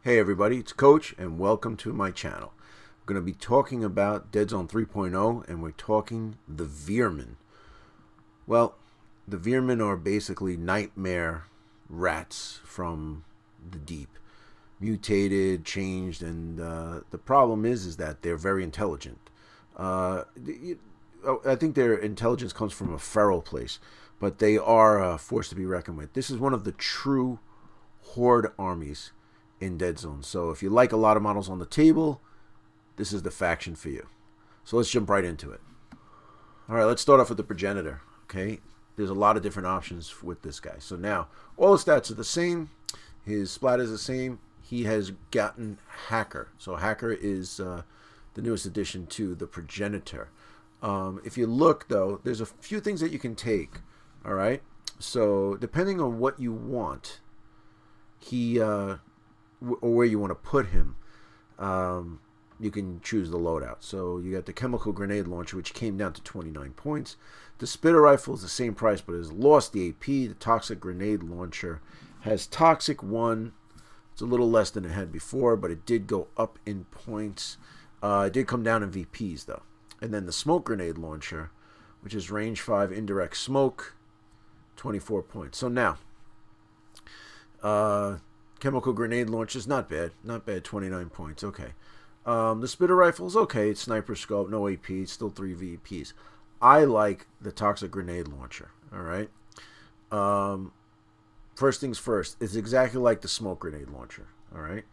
Hey everybody, it's Coach and welcome to my channel. We're going to be talking about Deadzone 3.0 and we're talking the Veerman. Well, the Veerman are basically nightmare rats from the deep. Mutated, changed, and the problem is that they're very intelligent. I think their intelligence comes from a feral place, but they are a force to be reckoned with. This is one of the true horde armies in Deadzone. So if you like a lot of models on the table, this is the faction for you. So let's jump right into it. All right, let's start off with the Progenitor. Okay, there's a lot of different options with this guy. So now all the stats are the same. His splat is the same. He has gotten Hacker. So Hacker is the newest addition to the Progenitor. If you look though, there's a few things that you can take. All right, so depending on what you want, or where you want to put him, you can choose the loadout. So you got the chemical grenade launcher, which came down to 29 points. The spitter rifle is the same price, but has lost the AP. The toxic grenade launcher has toxic 1. It's a little less than it had before, but it did go up in points. It did come down in VPs, though. And then the smoke grenade launcher, which is range 5 indirect smoke, 24 points. So now, chemical grenade launcher is not bad. Not bad, 29 points. Okay. The spitter rifle is okay. It's sniper scope, no AP. It's still 3 VPs. I like the toxic grenade launcher. All right. First things first. It's exactly like the smoke grenade launcher. All right.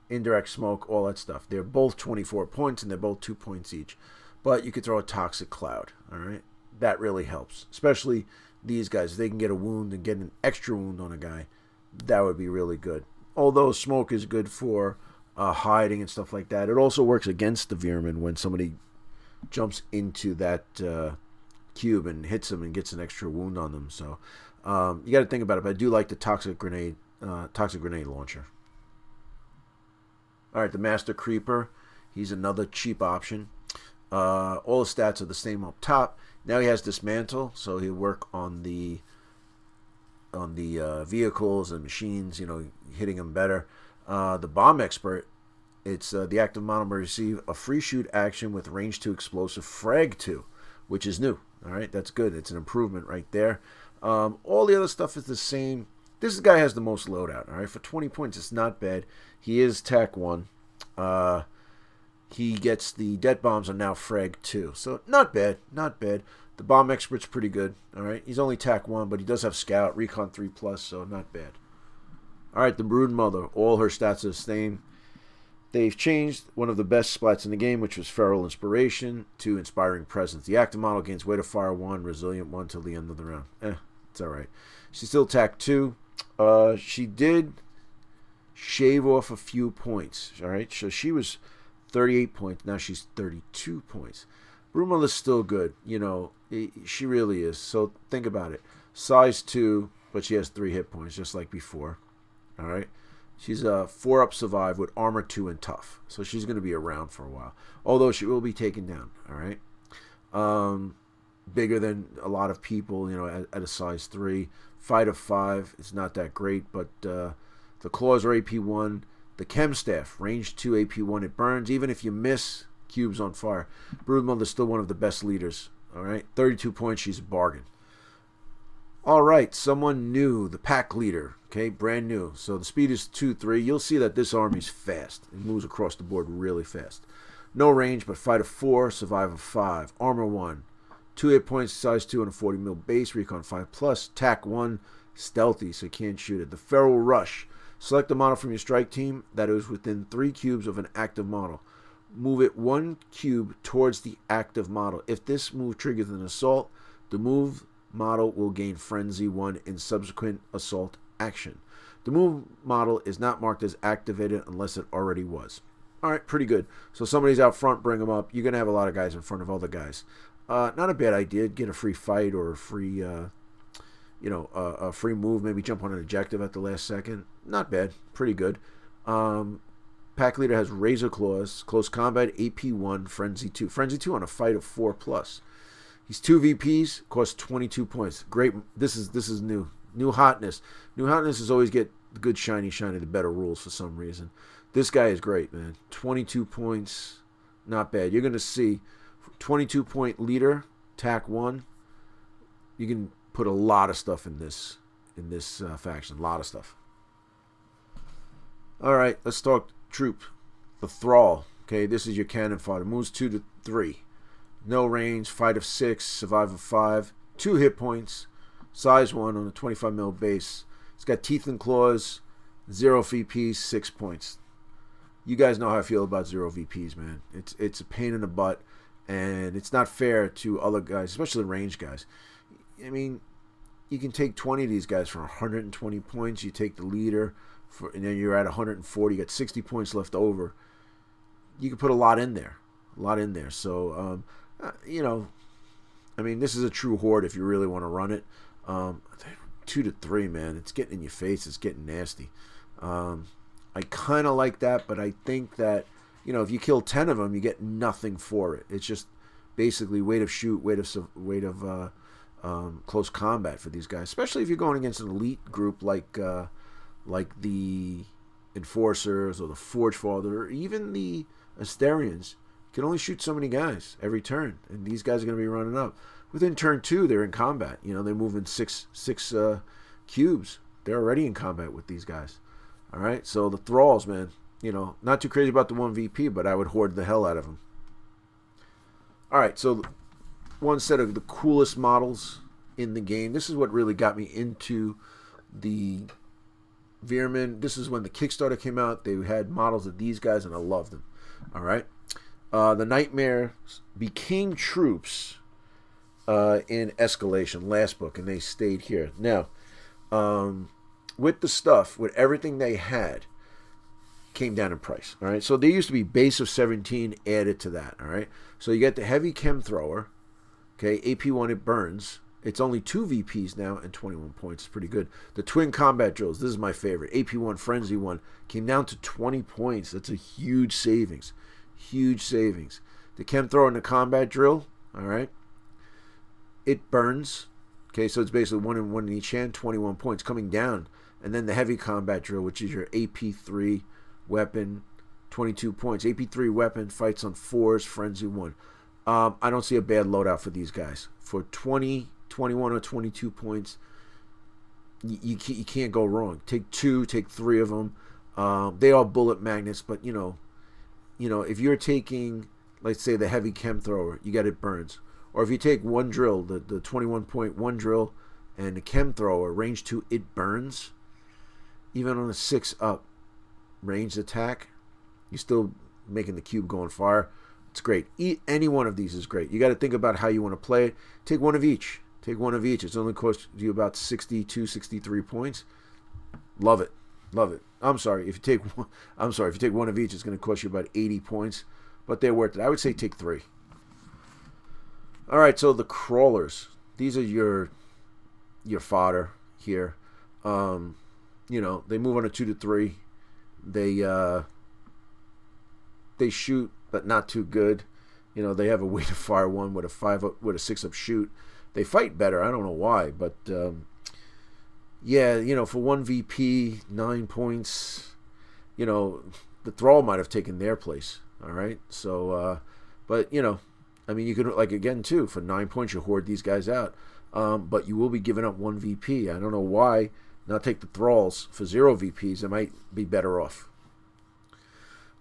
Indirect smoke, all that stuff. They're both 24 points and they're both 2 points each. But you could throw a toxic cloud. All right. That really helps. Especially these guys. If they can get a wound and get an extra wound on a guy, that would be really good. Although smoke is good for hiding and stuff like that, it also works against the Veerman when somebody jumps into that cube and hits them and gets an extra wound on them. So you got to think about it. But I do like the toxic grenade launcher. All right, the Master Creeper. He's another cheap option. All the stats are the same up top. Now he has Dismantle, so he'll work on the vehicles and machines, hitting them better. The Bomb Expert, it's the active model will receive a free shoot action with range 2 explosive frag 2, which is new. All right, that's good. It's an improvement right there. All the other stuff is the same. This guy has the most loadout. All right, for 20 points, it's not bad. He is TAC 1. He gets the det bombs are now frag 2, so not bad, not bad. The Bomb Expert's pretty good. All right, he's only TAC 1, but he does have Scout, Recon 3+, so not bad. All right, the Brood Mother, all her stats are the same. They've changed one of the best splats in the game, which was Feral Inspiration, to Inspiring Presence. The active model gains Weight of Fire 1, Resilient 1 till the end of the round. It's all right. She's still TAC 2. She did shave off a few points. All right, so she was 38 points. Now she's 32 points. Brood Mother's still good. She really is. So think about it. Size 2, but she has 3 hit points, just like before. All right. She's a 4-up survive with armor 2 and tough. So she's going to be around for a while. Although she will be taken down. All right. Bigger than a lot of people, at a size 3. Fight of 5. It's not that great, but the claws are AP 1. The Chem Staff, range 2, AP 1. It burns. Even if you miss cubes on fire. Brood Mother's still one of the best leaders. All right. 32 points. She's a bargain. All right, someone new, the pack leader, okay, brand new. So the speed is 2-3. You'll see that this army's fast. It moves across the board really fast. No range, but fight of 4, survive of 5, armor 1, 2 hit points, size 2 on a 40 mil base, recon 5+, TAC 1, stealthy, so you can't shoot it. The Feral Rush. Select a model from your strike team that is within 3 cubes of an active model. Move it 1 cube towards the active model. If this move triggers an assault, the move model will gain Frenzy 1 in subsequent assault action. The move model is not marked as activated unless it already was. All right, pretty good. So somebody's out front, bring them up. You're going to have a lot of guys in front of other guys. Not a bad idea. Get a free fight or a free, a free move. Maybe jump on an objective at the last second. Not bad. Pretty good. Pack leader has Razor Claws, Close Combat, AP 1, Frenzy 2. Frenzy 2 on a fight of 4+. He's 2 VPs, costs 22 points. Great. This is new. New hotness. New hotness is always get the good shiny, the better rules for some reason. This guy is great, man. 22 points, not bad. You're going to see 22-point leader, tack 1. You can put a lot of stuff in this faction. A lot of stuff. All right, let's talk troop. The Thrall. Okay, this is your cannon fodder. Moves 2 to 3. No range, fight of 6, survive of 5. 2 hit points. Size 1 on a 25 mil base. It's got teeth and claws. 0 VPs, 6 points. You guys know how I feel about 0 VPs, man. It's a pain in the butt, and it's not fair to other guys, especially the range guys. I mean, you can take 20 of these guys for 120 points. You take the leader, and then you're at 140. You got 60 points left over. You can put a lot in there. So, you know, I mean, this is a true horde if you really want to run it. 2 to 3, man. It's getting in your face. It's getting nasty. I kind of like that, but I think that, you know, if you kill 10 of them, you get nothing for it. It's just basically weight of shoot, weight of close combat for these guys, especially if you're going against an elite group like the Enforcers or the Forgefather or even the Asterians. You can only shoot so many guys every turn, and these guys are going to be running up. Within turn 2, they're in combat. You know, they move in six cubes. They're already in combat with these guys. All right, so the Thralls, man, you know, not too crazy about the 1 VP, but I would hoard the hell out of them. All right, so one set of the coolest models in the game. This is what really got me into the Veerman. This is when the Kickstarter came out. They had models of these guys, and I loved them. All right, the Nightmares became troops in Escalation, last book, and they stayed here. Now, with the stuff, with everything they had, came down in price. All right, so there used to be base of 17 added to that. All right, so you get the heavy chem thrower. Okay, AP1, it burns. It's only 2 VPs now and 21 points. It's pretty good. The twin combat drills. This is my favorite. AP1 Frenzy 1 came down to 20 points. That's a huge savings. Huge savings. The chem thrower and the combat drill. All right, it burns. Okay, so it's basically 1 and 1 in each hand, 21 points coming down. And then the heavy combat drill, which is your AP3 weapon, 22 points. AP3 weapon, fights on 4s, Frenzy 1. I don't see a bad loadout for these guys. For 20, 21, or 22 points, you can't go wrong. Take 2, take 3 of them. They are bullet magnets, but, you know, if you're taking, let's say, the heavy chem thrower, you got it burns. Or if you take one drill, the 21.1 drill, and the chem thrower, range 2, it burns. Even on a 6-up ranged attack, you're still making the cube go on fire. It's great. Any one of these is great. You got to think about how you want to play it. Take one of each. It's only cost you about 62, 63 points. Love it. I'm sorry. If you take one of each, it's going to cost you about 80 points. But they're worth it. I would say take 3. All right, so the crawlers. These are your fodder here. You know, they move on a 2 to 3. They shoot, but not too good. You know, they have a weight of fire 1 with a 5-up, with a 6-up shoot. They fight better. I don't know why, but yeah, you know, for 1 VP, 9 points. You know, the Thrall might have taken their place. All right, so but you know, I mean, you could, like, again too, for 9 points you hoard these guys out, but you will be giving up 1 VP. I don't know why not take the Thralls for 0 VPs. It might be better off.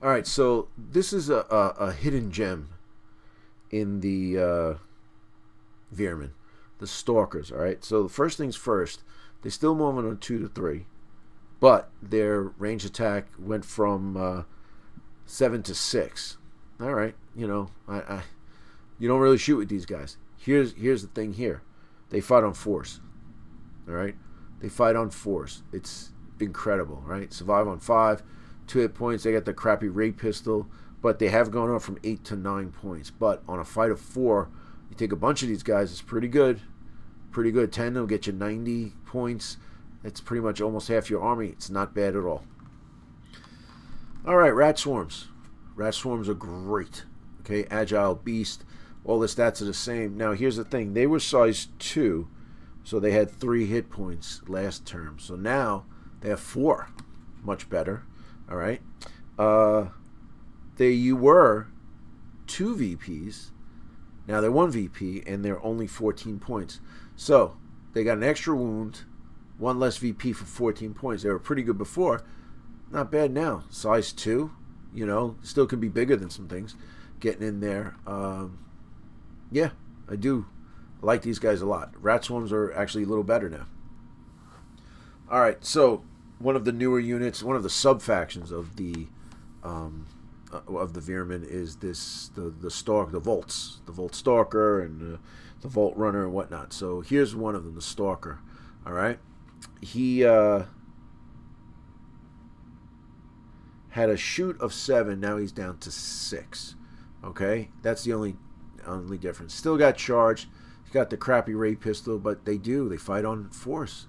All right, so this is a hidden gem in the Veerman, the Stalkers. All right, so the first things first, they still moving on 2 to 3, but their range attack went from 7 to 6. All right, you know, you don't really shoot with these guys. Here's the thing here, they fight on 4s. All right, they fight on 4s. It's incredible, right? Survive on 5. 2 hit points. They got the crappy ray pistol, but they have gone up from 8 to 9 points. But on a fight of 4, you take a bunch of these guys, it's pretty good. 10 will get you 90 points. It's pretty much almost half your army. It's not bad at all. All right, rat swarms. Rat swarms are great. Okay, agile, beast, all the stats are the same. Now here's the thing, they were size 2, so they had 3 hit points last term. So now They have 4. Much better. All right. You were 2 VPs. Now they're 1 VP, and they're only 14 points. So they got an extra wound, 1 less VP for 14 points. They were pretty good before. Not bad now. Size 2, still can be bigger than some things. Getting in there. Yeah, I do. I like these guys a lot. Rat Swarms are actually a little better now. All right, so one of the newer units, one of the sub-factions of the Veerman is the Volts, the Volt Stalker and the Volt Runner and whatnot. So here's one of them, the Stalker. All right, he had a shoot of 7. Now he's down to 6. Okay, that's the only difference. Still got charge. He's got the crappy ray pistol, but they fight on force.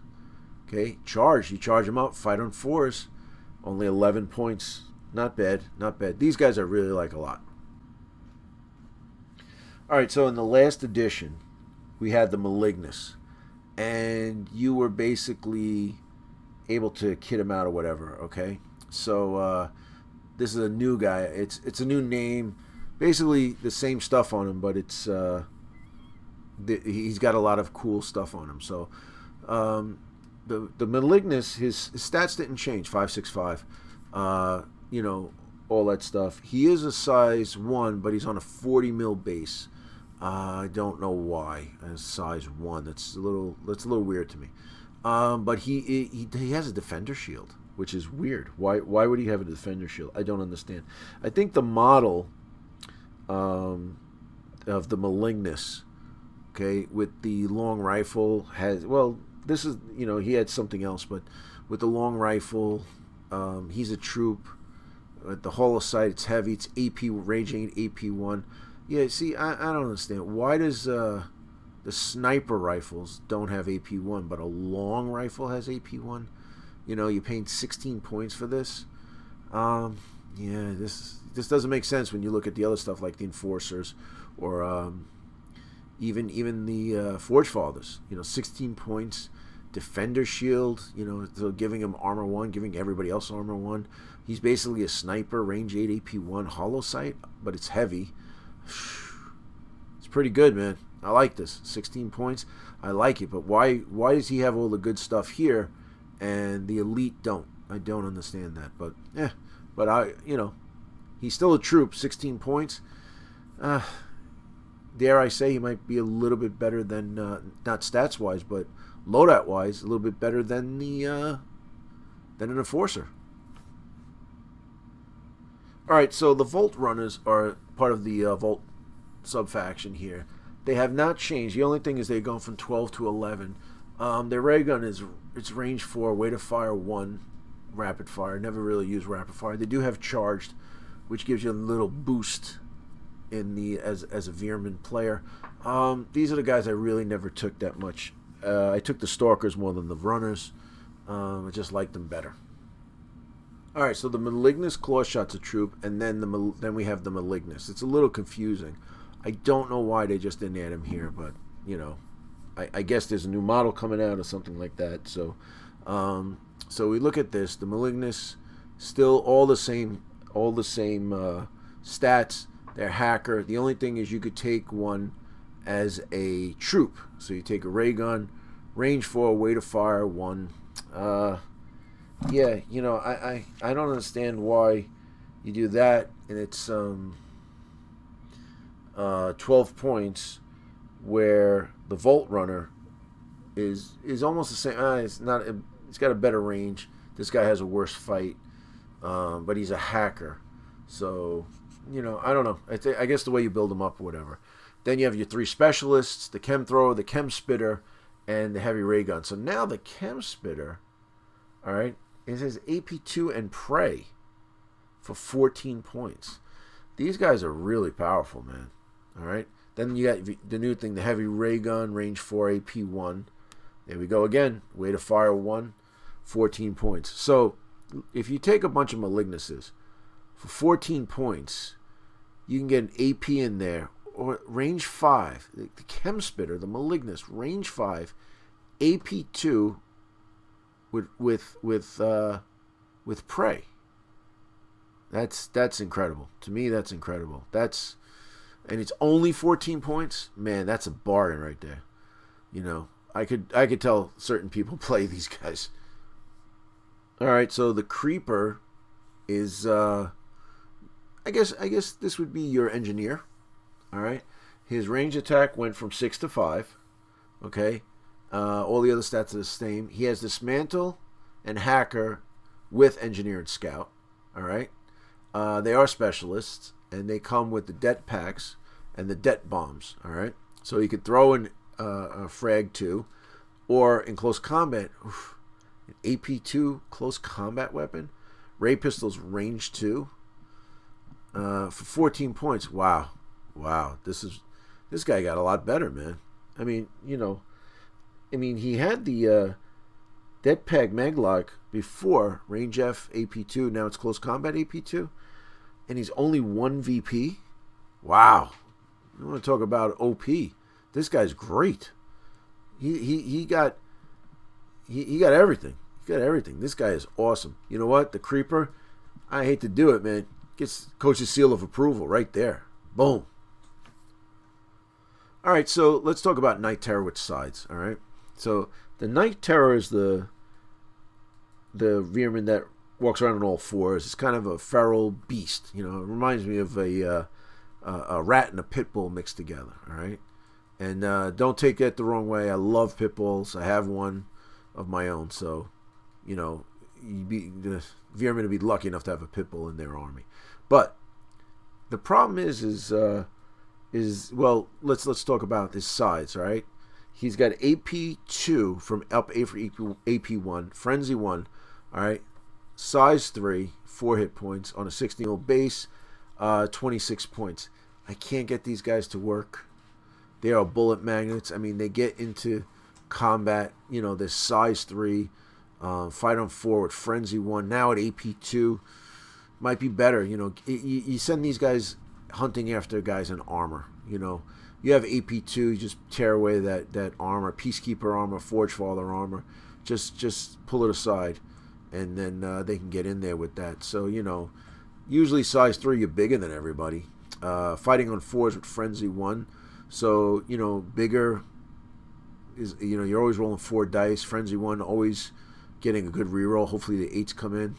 Okay, charge. You charge them up, fight on force. Only 11 points. Not bad, not bad. These guys I really like a lot. All right, so in the last edition, we had the Malignant, and you were basically able to kit him out or whatever. Okay, so this is a new guy. It's a new name. Basically the same stuff on him, but it's he's got a lot of cool stuff on him. So the Malignant, his stats didn't change. 5.65. All that stuff. He is a size 1, but he's on a 40 mil base. I don't know why. As size 1, that's a little weird to me. But he has a defender shield, which is weird. Why would he have a defender shield? I don't understand. I think the model of the Malignant, okay, with the long rifle has, well, this is, he had something else, but with the long rifle, he's a troop. At the hollow sight, it's heavy. It's AP ranging AP1. Yeah, see, I don't understand. Why does the sniper rifles don't have AP1, but a long rifle has AP1? You're paying 16 points for this. Yeah, this doesn't make sense when you look at the other stuff like the Enforcers or even the Forge Fathers. 16 points, defender shield. So giving him armor 1, giving everybody else armor 1. He's basically a sniper, range 8 AP1, hollow sight, but it's heavy. It's pretty good, man. I like this. 16 points. I like it, but why does he have all the good stuff here and the elite don't? I don't understand that, but yeah. But he's still a troop. 16 points. Dare I say he might be a little bit better than not stats wise, but loadout wise, a little bit better than an Enforcer. All right, so the Volt Runners are part of the Volt sub-faction here. They have not changed. The only thing is they've gone from 12 to 11. Their ray gun it's range 4, weight of fire 1, rapid fire. Never really use rapid fire. They do have charged, which gives you a little boost in the as a Veerman player. These are the guys I really never took that much. I took the Stalkers more than the Runners. I just liked them better. All right, so the Malignant Claw Shot's a troop, and then we have the Malignant. It's a little confusing. I don't know why they just didn't add him here, but I guess there's a new model coming out or something like that. So, so we look at this. The Malignant, still all the same stats. They're hacker. The only thing is you could take one as a troop. So you take a ray gun, range 4, weight of fire 1. Yeah, I don't understand why you do that, and it's 12 points, where the Volt Runner is almost the same. It's not. It's got a better range. This guy has a worse fight, but he's a hacker. So I don't know. I guess the way you build them up or whatever. Then you have your 3 specialists: the Chem Thrower, the Chem Spitter, and the Heavy Ray Gun. So now the Chem Spitter, all right. It says AP2 and Prey for 14 points. These guys are really powerful, man. All right. Then you got the new thing, the Heavy Ray Gun, range 4, AP1. There we go again. Weight of fire 1, 14 points. So if you take a bunch of Malignances for 14 points, you can get an AP in there, or range 5. The Chem Spitter, the Malignant, range 5, AP2, with prey. That's incredible. To me, that's incredible. And it's only 14 points. Man, that's a bargain right there. I could tell certain people play these guys. All right, so the creeper is I guess this would be your engineer. All right, his range attack went from 6 to 5. Okay, all the other stats are the same. He has dismantle and hacker with engineer and scout. All right, they are specialists and they come with the det packs and the det bombs. All right, so he could throw in a frag 2, or in close combat. An AP2 close combat weapon. Ray pistols range 2. For 14 points. Wow. This guy got a lot better, man. I mean, he had the Det Peg Maglock before, range F AP2. Now it's close combat AP2, and he's only 1 VP. Wow. I want to talk about OP. This guy's great. He got everything. He got everything. This guy is awesome. You know what? The creeper, I hate to do it, man. Gets coach's seal of approval right there. Boom. All right, so let's talk about Night Terror with sides. All right. So the Night Terror is the Veerman that walks around on all fours. It's kind of a feral beast. It reminds me of a rat and a pit bull mixed together. All right. And don't take that the wrong way. I love pit bulls. I have one of my own. So, the Veerman would be lucky enough to have a pit bull in their army. But the problem is well, let's talk about his sides. All right. He's got AP2 from up A for AP1, Frenzy 1. All right. Size 3, 4 hit points on a 16-year-old base, 26 points. I can't get these guys to work. They are bullet magnets. I mean, they get into combat. They're size 3, fight on 4 with Frenzy 1. Now at AP2, might be better. You send these guys hunting after guys in armor. You have AP2, you just tear away that armor, Peacekeeper armor, Forge Father armor. Just pull it aside, and then they can get in there with that. So, usually size 3, you're bigger than everybody. Fighting on 4s with Frenzy 1. So, bigger is, you're always rolling 4 dice. Frenzy 1, always getting a good reroll. Hopefully the 8s come in.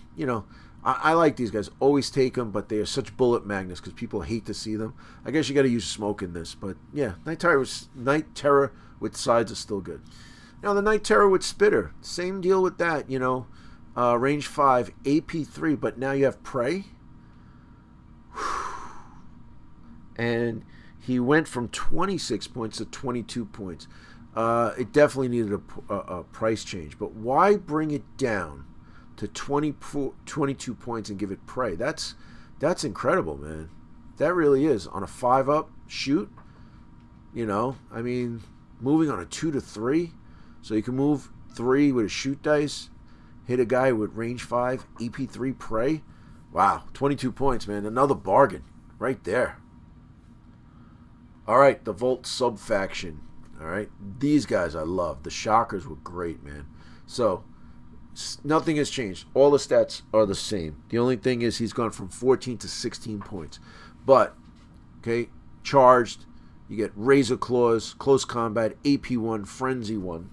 I like these guys. Always take them, but they are such bullet magnets because people hate to see them. I guess you got to use smoke in this. But, yeah, Night Terror with sides is still good. Now, the Night Terror with Spitter. Same deal with that, range 5, AP3, but now you have Prey. And he went from 26 points to 22 points. It definitely needed a price change. But why bring it down to 22 points and give it Prey? That's incredible, man. That really is. On a 5-up shoot, moving on a 2 to 3. So you can move 3 with a shoot dice, hit a guy with range 5, AP3 Prey. Wow, 22 points, man. Another bargain right there. All right, the Volt sub-faction. All right, these guys I love. The Shockers were great, man. So, nothing has changed. All the stats are the same. The only thing is he's gone from 14 to 16 points. But, okay, charged, you get Razor Claws, Close Combat, AP1, Frenzy 1.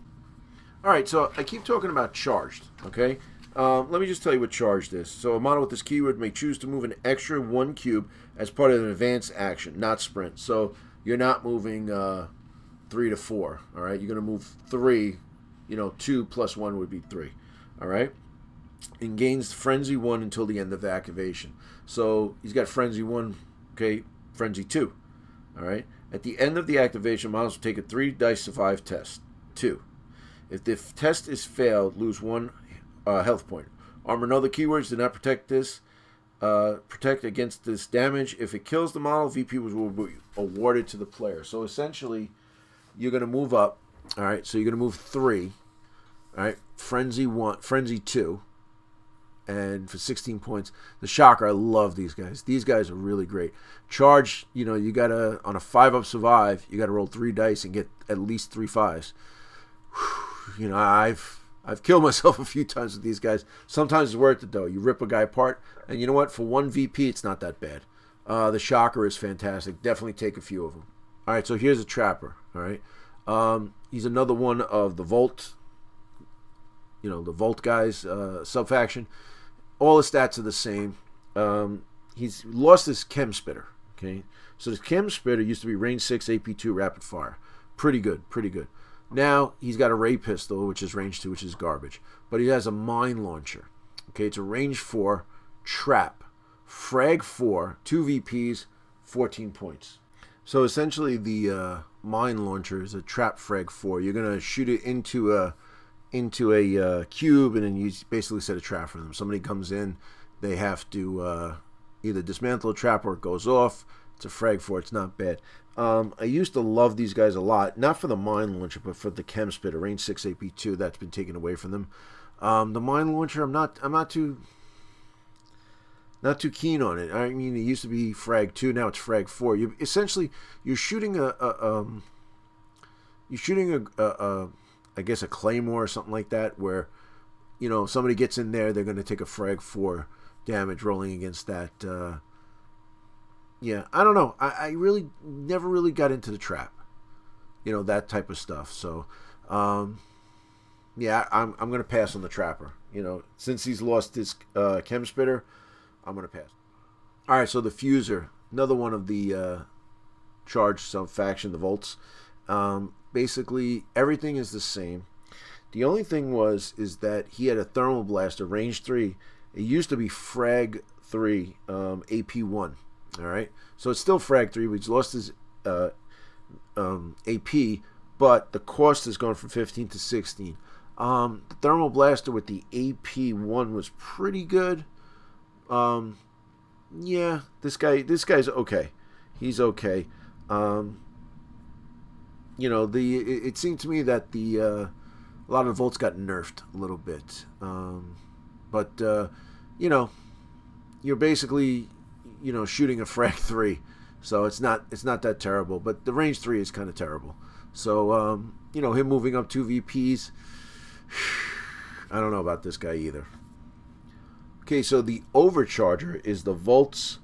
All right, so I keep talking about charged, okay? Let me just tell you what charged is. So a model with this keyword may choose to move an extra 1 cube as part of an advanced action, not sprint. So you're not moving 3 to 4, all right? You're going to move 3, 2 plus 1 would be 3, all right? And gains Frenzy 1 until the end of the activation. So he's got Frenzy 1, okay, Frenzy 2, all right? At the end of the activation, models will take a 3 dice survive test, 2. If the test is failed, lose 1 health point. Armor and other keywords do not protect this. Protect against this damage. If it kills the model, VP will be awarded to the player. So essentially, you're going to move up. All right, so you're going to move 3. All right, Frenzy 1, Frenzy 2, and for 16 points. The Shocker, I love these guys. These guys are really great. Charge, you got to, on a 5-up survive, you got to roll 3 dice and get at least 3 5s. I've killed myself a few times with these guys. Sometimes it's worth it, though. You rip a guy apart, and you know what? For 1 VP, it's not that bad. The Shocker is fantastic. Definitely take a few of them. All right, so here's a Trapper. All right, he's another one of the Volt. The Volt guys sub-faction. All the stats are the same. He's lost his Chem Spitter. Okay, so this Chem Spitter used to be range 6, AP2, rapid fire. Pretty good, pretty good. Now he's got a Ray Pistol, which is range 2, which is garbage. But he has a Mine Launcher. Okay, it's a range 4 trap. Frag 4, 2 VPs, 14 points. So essentially the Mine Launcher is a trap frag 4. You're going to shoot it into a cube, and then you basically set a trap for them. Somebody comes in, they have to either dismantle a trap or it goes off. It's a frag 4. It's not bad. I used to love these guys a lot, not for the Mine Launcher, but for the Chem Spitter, range 6 AP2. That's been taken away from them. The Mine Launcher, I'm not too keen on it. I mean, it used to be frag 2, now it's frag 4. You're shooting I guess a claymore or something like that, where if somebody gets in there, they're going to take a frag 4 damage rolling against that. Yeah, I don't know. I really never really got into the trap, that type of stuff. So, yeah, I'm going to pass on the Trapper. Since he's lost his Chem Spitter, I'm going to pass. All right, so the Fuser, another one of the charged sub-faction, the Volts. Basically, everything is the same. The only thing is that he had a Thermal Blaster, range 3. It used to be frag 3, AP1. All right, so it's still frag 3, but he's lost his AP, but the cost has gone from 15 to 16. The Thermal Blaster with the AP1 was pretty good. Yeah, this guy's okay. He's okay. It seemed to me that a lot of the Volts got nerfed a little bit. But you're basically shooting a frag 3, so it's not that terrible. But the range 3 is kind of terrible. So him moving up 2 VPs, I don't know about this guy either. Okay, so the Overcharger is the Volt's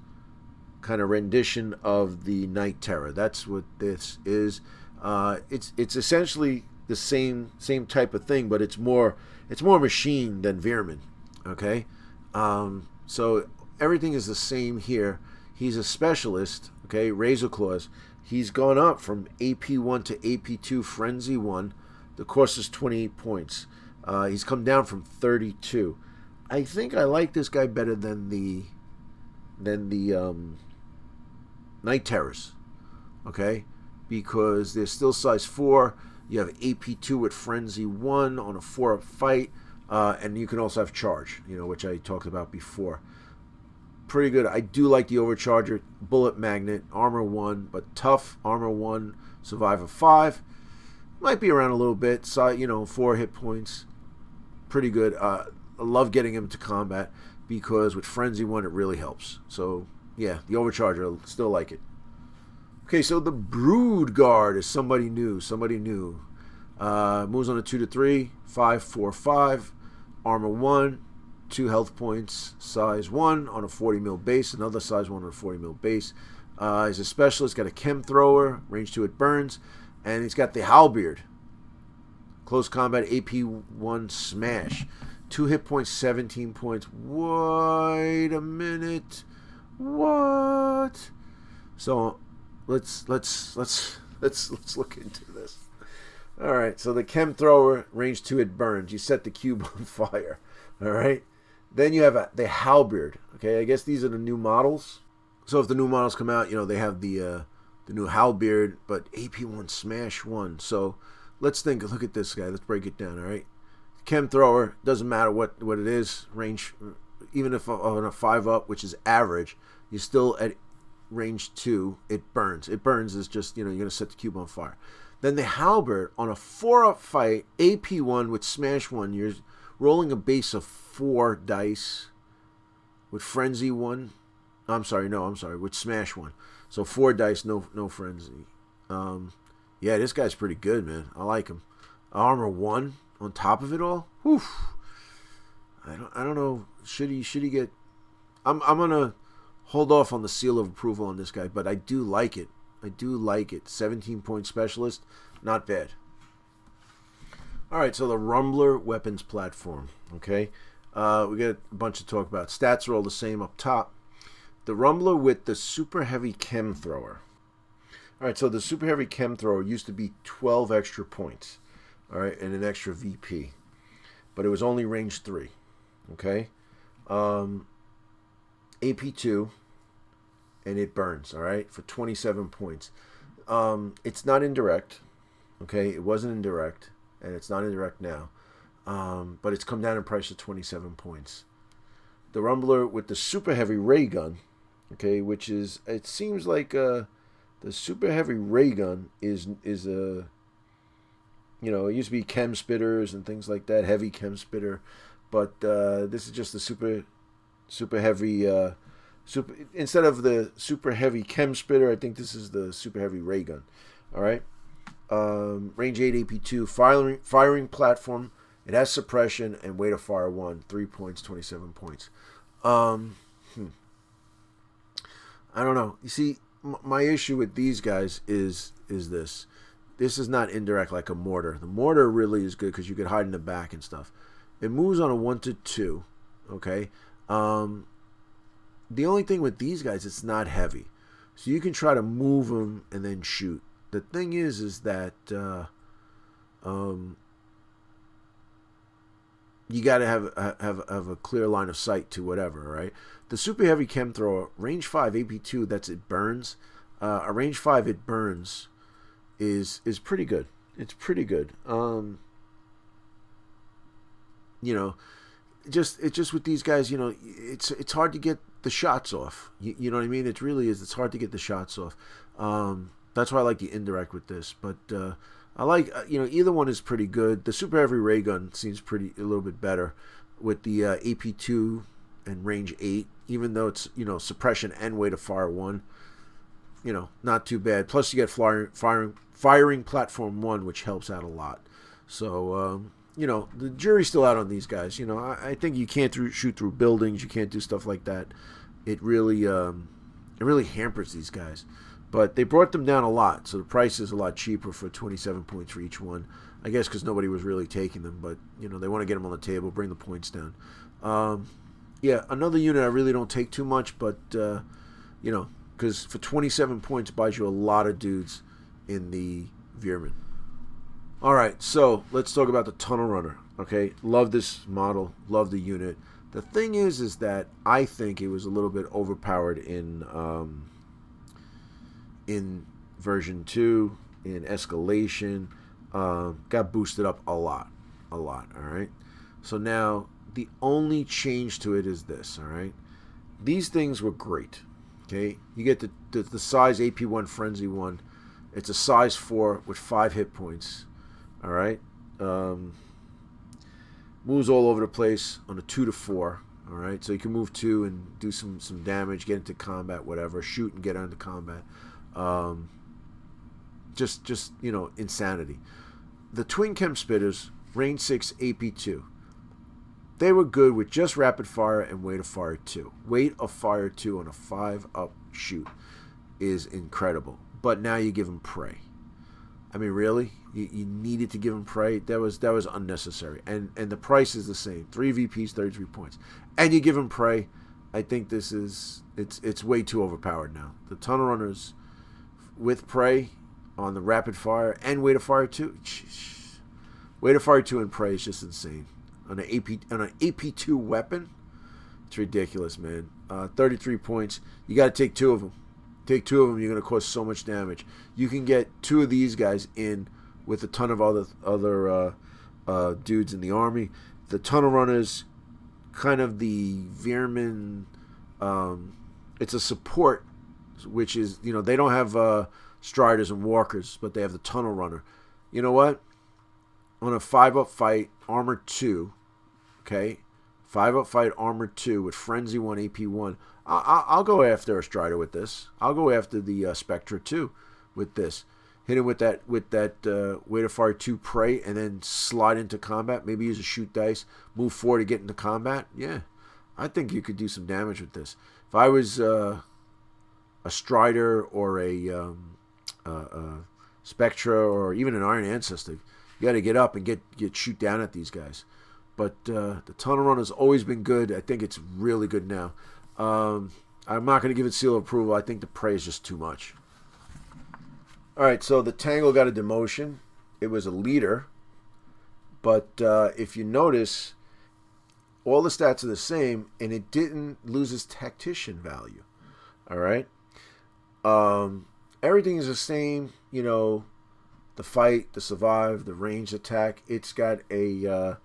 kind of rendition of the Night Terror. That's what this is. It's essentially the same type of thing, but it's more machine than Veerman. Okay, so everything is the same here. He's a specialist. Okay, Razor Claws. He's gone up from AP1 to AP2 Frenzy 1. The cost is 28 points. He's come down from 32. I think I like this guy better than the Night Terrors. Okay, because they're still size 4. You have AP2 with Frenzy 1 on a 4-up fight, and you can also have Charge, which I talked about before. Pretty good. I do like the Overcharger. Bullet Magnet, Armor 1, but tough. Armor 1, Survivor 5. Might be around a little bit. So, 4 hit points. Pretty good. I love getting him to combat because with Frenzy 1 it really helps. So, yeah, the Overcharger, I still like it. Okay, so the Brood Guard is somebody new. Moves on a 2 to 3, 5, 4, 5. Armor 1, 2 health points, size 1 on a 40 mil base, another size 1 on a 40 mil base. He's a specialist, got a Chem Thrower, range 2 it burns, and he's got the Halberd. Close combat AP1 smash. 2 hit points, 17 points. Wait a minute. What? So let's look into this. All right, so the Chem Thrower, range 2 it burns. You set the cube on fire. All right. Then you have the Halberd. Okay, I guess these are the new models. So if the new models come out, they have the new Halberd, but AP1 smash 1. So let's look at this guy. Let's break it down. All right. Chem Thrower, doesn't matter what it is, range, even if on a 5-up, which is average, you're still at range 2, it burns. It burns is just, you're going to set the cube on fire. Then the Halberd, on a 4-up fight, AP1 with smash 1, you're rolling a base of 4 dice with Frenzy 1. With smash 1. So 4 dice, no Frenzy. Yeah, this guy's pretty good, man. I like him. Armor 1. on top of it all, whew, I don't know. Should he get? I'm gonna hold off on the seal of approval on this guy, but I do like it. 17-point specialist, not bad. All right, so the Rumbler weapons platform. Okay, we got a bunch to talk about. Stats are all the same up top. The Rumbler with the super heavy chem thrower. All right, so the super heavy chem thrower used to be 12 extra points. All right, and an extra VP, but it was only range 3. Okay, AP2, and it burns. All right, for 27 points. It's not indirect. Okay, it wasn't indirect, and it's not indirect now. But it's come down in price to 27 points. The Rumbler with the super heavy ray gun. Okay, which is, it seems like the super heavy ray gun is a, you know, it used to be chem spitters and things like that, heavy chem spitter, but this is just the super heavy instead of the super heavy chem spitter, I think this is the super heavy ray gun. All right, range 8 AP2, firing platform. It has suppression and weight of fire 1, 3 points, 27 points. I don't know. You see, my issue with these guys is this. This is not indirect like a mortar. The mortar really is good because you could hide in the back and stuff. It moves on a 1 to 2. Okay. The only thing with these guys, it's not heavy, so you can try to move them and then shoot. The thing is that you got to have a clear line of sight to whatever, right? The super heavy chem thrower, range 5 AP2, that's it burns. A range 5 it burns is pretty good. It's pretty good. You know, it's just with these guys, you know, it's hard to get the shots off. You know what I mean? It really is. It's hard to get the shots off. That's why I like the indirect with this. But I like, you know, either one is pretty good. The super heavy ray gun seems a little bit better with the AP2 and range 8, even though it's, you know, suppression and weight of fire 1. You know, not too bad. Plus you get firing platform 1, which helps out a lot. So, you know, the jury's still out on these guys. You know, I think you can't shoot through buildings. You can't do stuff like that. It really hampers these guys. But they brought them down a lot, so the price is a lot cheaper for 27 points for each one. I guess because nobody was really taking them, but, you know, they want to get them on the table, bring the points down. Yeah, another unit I really don't take too much, but, you know, because for 27 points buys you a lot of dudes in the Veerman. All right, so let's talk about the Tunnel Runner, okay? Love this model, love the unit. The thing is that I think it was a little bit overpowered in version 2, in escalation. Got boosted up a lot, all right? So now the only change to it is this, all right? These things were great, okay? You get the size AP1 Frenzy 1. It's a size 4 with 5 hit points, all right? Moves all over the place on a 2 to 4, all right? So you can move 2 and do some damage, get into combat, whatever, shoot and get into combat. Just you know, insanity. The Twin Chem Spitters, range 6 AP2. They were good with just rapid fire and weight of fire 2. Weight of fire 2 on a 5-up shoot is incredible. But now you give them prey. I mean, really? You needed to give them prey? That was unnecessary. And the price is the same. 3 VPs, 33 points. And you give them prey. I think this is, it's way too overpowered now. The Tunnel Runners with prey on the rapid fire and weight of fire 2. Weight of fire 2 and prey is just insane. On an AP2 weapon, it's ridiculous, man. 33 points. You got to take 2 of them. Take 2 of them, you're going to cause so much damage. You can get 2 of these guys in with a ton of other dudes in the army. The Tunnel Runners, kind of the Veerman, it's a support, which is, you know, they don't have Striders and Walkers, but they have the Tunnel Runner. You know what? On a 5-up fight, armor 2, okay? 5-up fight, armor 2 with Frenzy 1, AP 1. I'll go after a Strider with this. I'll go after the Spectra 2 with this. hit him with that way to fire 2 prey, and then slide into combat. Maybe use a shoot dice, move 4 to get into combat. Yeah, I think you could do some damage with this. If I was a Strider or a Spectra or even an Iron Ancestor, you got to get up and get shoot down at these guys. But the Tunnel Run has always been good. I think it's really good now. I'm not going to give it seal of approval. I think the prey is just too much. All right, so the Tango got a demotion. It was a leader. But if you notice, all the stats are the same, and it didn't lose its tactician value. All right? Everything is the same. You know, the fight, the survive, the ranged attack. It's got a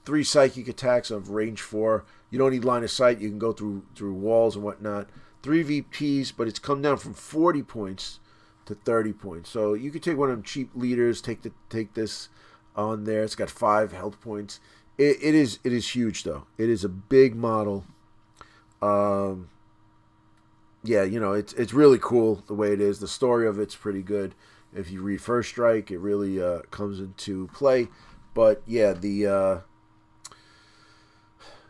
3 psychic attacks of range 4. You don't need line of sight. You can go through walls and whatnot. 3 VPs, but it's come down from 40 points to 30 points. So you could take one of them cheap leaders, take this on there. It's got 5 health points. It is huge though. It is a big model. Yeah, you know, it's really cool the way it is. The story of it's pretty good. If you read First Strike, it really comes into play. But yeah, the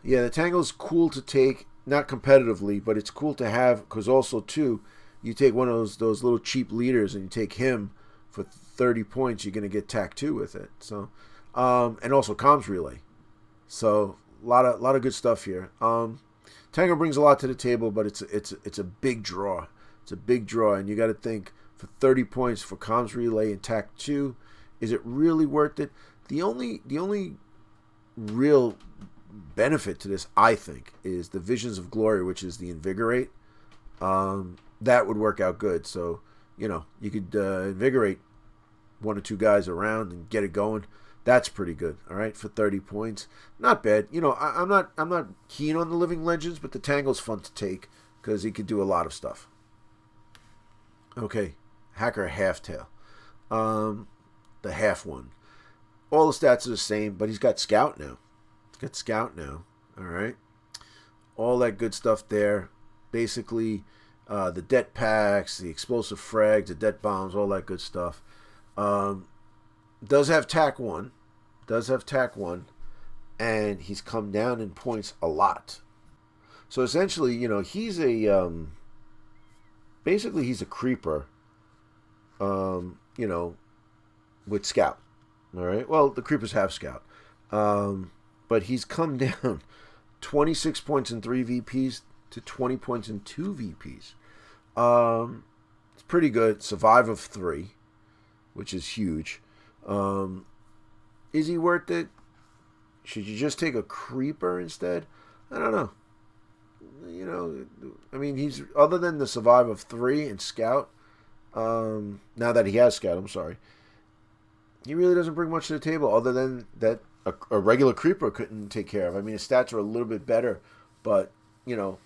Tango's cool to take, not competitively, but it's cool to have, because also too, you take one of those little cheap leaders and you take him for 30 points, you're going to get TAC 2 with it. So, and also comms relay. So a lot of good stuff here. Tango brings a lot to the table, but it's a big draw. It's a big draw, and you got to think, for 30 points for comms relay and TAC 2, is it really worth it? The only real benefit to this, I think, is the Visions of Glory, which is the Invigorate. That would work out good. So, you know, you could invigorate 1 or 2 guys around and get it going. That's pretty good. All right, for 30 points, not bad. You know, I'm not keen on the Living Legends, but the Tango's fun to take because he could do a lot of stuff. Okay, Hacker Halftail, the half one. All the stats are the same, but he's got Scout now. All right, all that good stuff there. Basically, the det packs, the explosive frags, the det bombs, all that good stuff. Does have TAC 1, and he's come down in points a lot. So essentially, you know, he's a basically he's a creeper. You know, with Scout. All right. Well, the creepers have Scout. But he's come down 26 points in 3 VPs to 20 points in 2 VPs. It's pretty good. Survive of 3, which is huge. Is he worth it? Should you just take a creeper instead? I don't know. You know, I mean, he's, other than the survive of 3 and Scout, now that he has Scout, I'm sorry, he really doesn't bring much to the table other than that a regular creeper couldn't take care of. I mean, his stats are a little bit better, but, you know,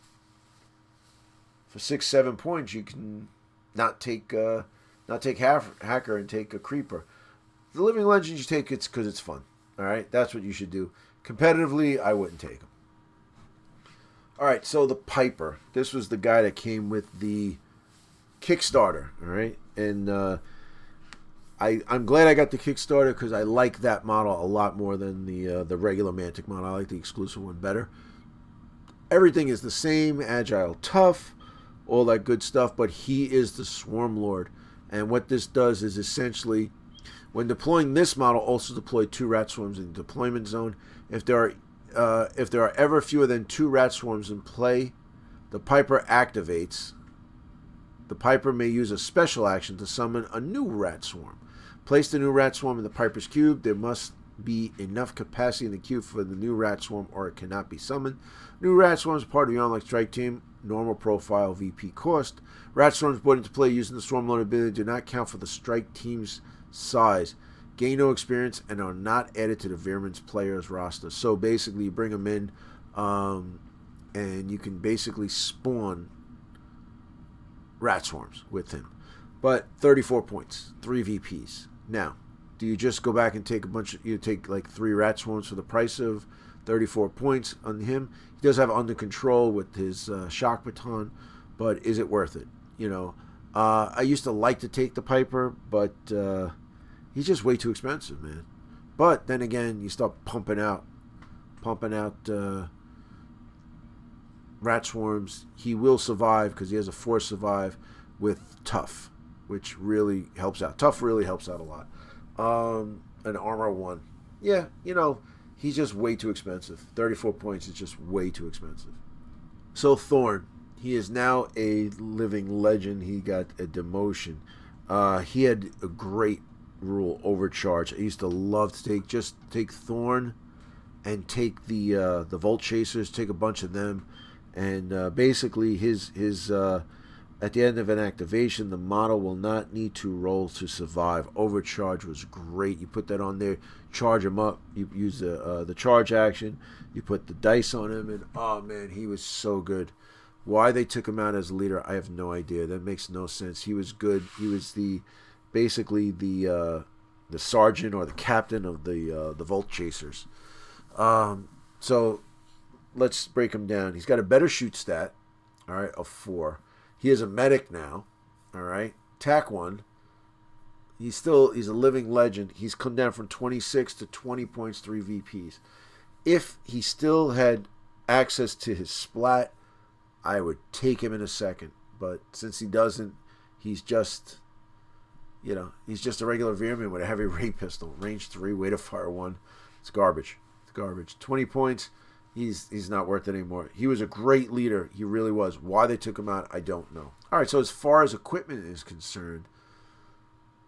for 6-7 points, you can not take Hacker and take a creeper. The Living Legends you take it's because it's fun. All right, that's what you should do. Competitively, I wouldn't take him. All right, so the Piper. This was the guy that came with the Kickstarter. All right, and I'm glad I got the Kickstarter because I like that model a lot more than the regular Mantic model. I like the exclusive one better. Everything is the same, agile, tough, all that good stuff, but he is the Swarm Lord. And what this does is essentially, when deploying this model, also deploy 2 rat swarms in the deployment zone. If there are ever fewer than 2 rat swarms in play, the Piper activates. The Piper may use a special action to summon a new rat swarm. Place the new rat swarm in the Piper's cube. There must be enough capacity in the cube for the new rat swarm, or it cannot be summoned. New rat swarms are part of the Unlock Strike Team. Normal profile VP cost. Rat swarms brought into play using the Swarm Lord ability do not count for the Strike Team's size, gain no experience, and are not added to the Veerman's players roster. So basically, you bring them in, and you can basically spawn rat swarms with him. But 34 points, 3 VPs. Now, do you just go back and take you take like 3 rat swarms for the price of 34 points on him? He does have under control with his shock baton, but is it worth it? You know, I used to like to take the Piper, but he's just way too expensive, man. But then again, you start pumping out rat swarms. He will survive because he has a force survive with tough, which really helps out. Tough really helps out a lot. An armor 1. Yeah, he's just way too expensive. 34 points is just way too expensive. So Thorne, he is now a living legend. He got a demotion. He had a great rule, Overcharge. I used to love to take Thorne and take the Volt Chasers, take a bunch of them, and basically his at the end of an activation, the model will not need to roll to survive. Overcharge was great. You put that on there, charge him up. You use the charge action. You put the dice on him, and oh man, he was so good. Why they took him out as a leader, I have no idea. That makes no sense. He was good. He was basically the sergeant or the captain of the Volt Chasers. So let's break him down. He's got a better shoot stat, all right, of 4. He is a medic now, all right. Tac 1. He's a living legend. He's come down from 26 to 20 points, 3 VPs. If he still had access to his splat, I would take him in a second. But since he doesn't, he's just a regular Veerman with a heavy ray pistol, range 3, weight of fire 1. It's garbage. 20 points. He's not worth it anymore. He was a great leader. He really was. Why they took him out, I don't know. All right, so as far as equipment is concerned,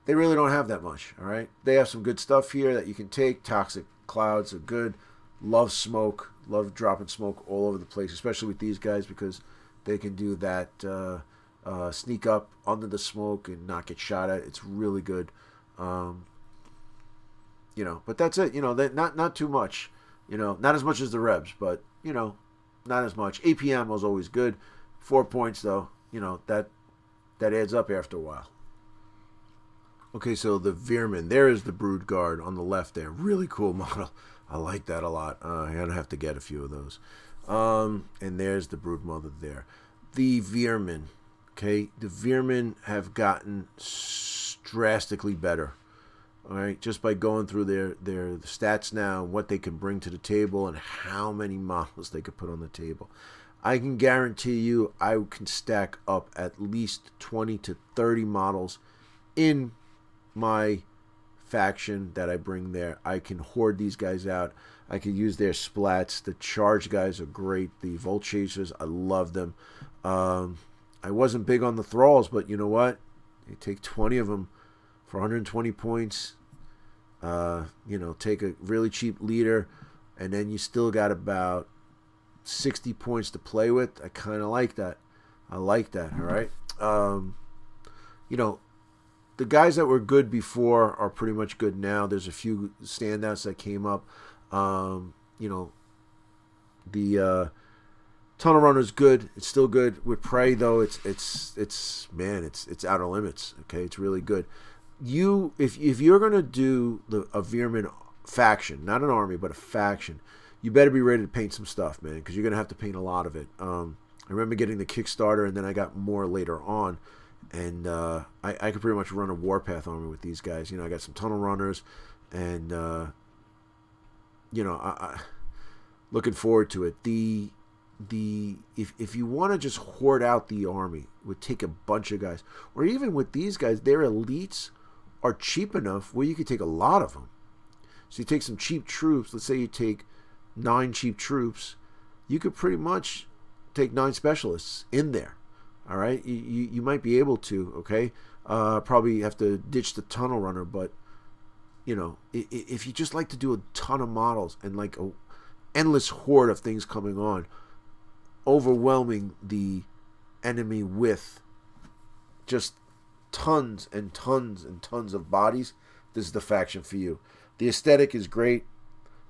they really don't have that much, all right? They have some good stuff here that you can take. Toxic clouds are good. Love smoke. Love dropping smoke all over the place, especially with these guys because they can do that sneak up under the smoke and not get shot at. It's really good. But that's it. Not too much. Not as much as the Rebs, but, not as much. APM was always good. 4 points, though, that adds up after a while. Okay, so the Veerman. There is the Brood Guard on the left there. Really cool model. I like that a lot. I'm going to have to get a few of those. And there's the Brood Mother there. The Veerman. Okay, the Veerman have gotten drastically better. All right, just by going through their stats now, what they can bring to the table, and how many models they could put on the table. I can guarantee you I can stack up at least 20 to 30 models in my faction that I bring there. I can hoard these guys out. I can use their splats. The charge guys are great. The Volt Chasers, I love them. I wasn't big on the Thralls, but you know what? You take 20 of them for 120 points. Take a really cheap leader, and then you still got about 60 points to play with. I kind of like that. All right? The guys that were good before are pretty much good now. There's a few standouts that came up. The Tunnel Runner's good. It's still good. With Prey, though, it's outer limits. Okay, it's really good. If you're gonna do a Veerman faction, not an army, but a faction, you better be ready to paint some stuff, man, because you're gonna have to paint a lot of it. I remember getting the Kickstarter, and then I got more later on, and I could pretty much run a Warpath army with these guys. I got some Tunnel Runners, and I looking forward to it. If you want to just hoard out the army, would take a bunch of guys, or even with these guys, their elites are cheap enough where you could take a lot of them. So you take some cheap troops. Let's say you take 9 cheap troops, you could pretty much take 9 specialists in there. All right, you might be able to. Okay, probably have to ditch the Tunnel Runner, but if you just like to do a ton of models and like a endless horde of things coming on, overwhelming the enemy with just tons and tons and tons of bodies, this is the faction for you. The aesthetic is great.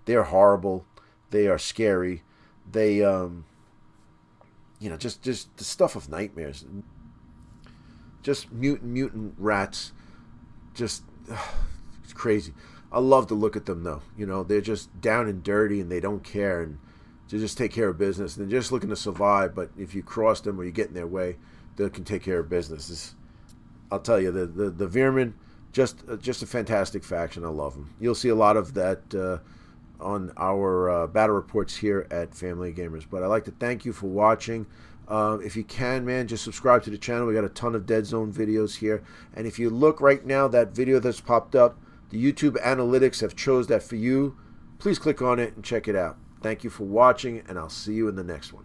They're horrible. They are scary. They just the stuff of nightmares. Just mutant rats. Just it's crazy. I love to look at them though. They're just down and dirty, and they don't care, and to just take care of business. And they're just looking to survive. But if you cross them or you get in their way, they can take care of business. I'll tell you, the Veerman, just a fantastic faction. I love them. You'll see a lot of that on our battle reports here at Family Gamers. But I'd like to thank you for watching. If you can, man, just subscribe to the channel. We got a ton of Deadzone videos here. And if you look right now, that video that's popped up, the YouTube analytics have chose that for you. Please click on it and check it out. Thank you for watching, and I'll see you in the next one.